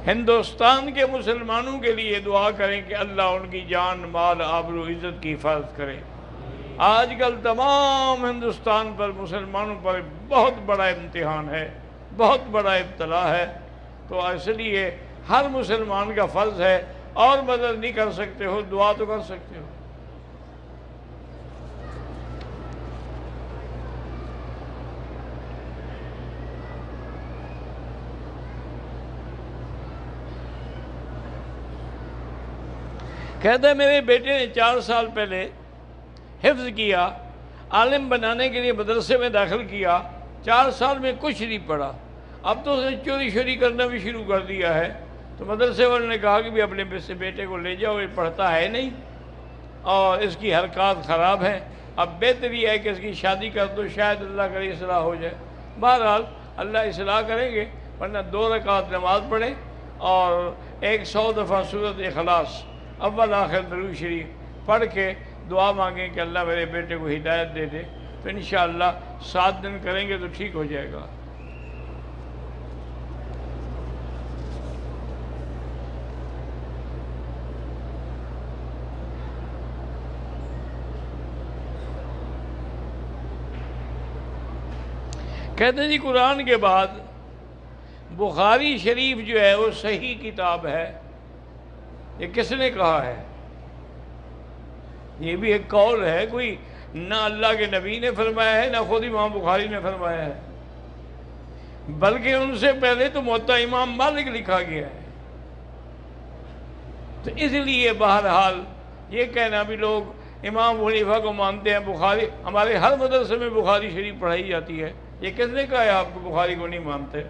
ہندوستان کے مسلمانوں کے لیے دعا کریں کہ اللہ ان کی جان مال آبرو عزت کی حفاظت کرے۔ آج کل تمام ہندوستان پر مسلمانوں پر بہت بڑا امتحان ہے، بہت بڑا ابتلا ہے، تو اس لیے ہر مسلمان کا فرض ہے، اور مدد نہیں کر سکتے ہو دعا تو کر سکتے ہو۔ کہتا ہے میرے بیٹے نے 4 سال پہلے حفظ کیا، عالم بنانے کے لیے مدرسے میں داخل کیا، 4 سال میں کچھ نہیں پڑھا، اب تو اس نے چوری شوری کرنا بھی شروع کر دیا ہے۔ تو مدرسے والوں نے کہا کہ بھی اپنے بیٹے کو لے جاؤ، یہ پڑھتا ہے نہیں اور اس کی حرکات خراب ہیں، اب بہتر یہ ہے کہ اس کی شادی کر دو، شاید اللہ کرے اصلاح ہو جائے۔ بہرحال اللہ اصلاح کریں گے، ورنہ 2 رکعت نماز پڑھیں اور 100 دفعہ سورۃ اخلاص اول آخر درود شریف پڑھ کے دعا مانگیں کہ اللہ میرے بیٹے کو ہدایت دے دے، تو انشاءاللہ 7 دن کریں گے تو ٹھیک ہو جائے گا۔ کہتے ہیں جی قرآن کے بعد بخاری شریف جو ہے وہ صحیح کتاب ہے، یہ کس نے کہا ہے؟ یہ بھی ایک قول ہے، کوئی نہ اللہ کے نبی نے فرمایا ہے نہ خود امام بخاری نے فرمایا ہے، بلکہ ان سے پہلے تو موطا امام مالک لکھا گیا ہے۔ تو اس لیے بہرحال یہ کہنا بھی لوگ امام حنیفہ کو مانتے ہیں، بخاری ہمارے ہر مدرسے میں بخاری شریف پڑھائی جاتی ہے، یہ کس نے کہا ہے آپ کو بخاری کو نہیں مانتے؟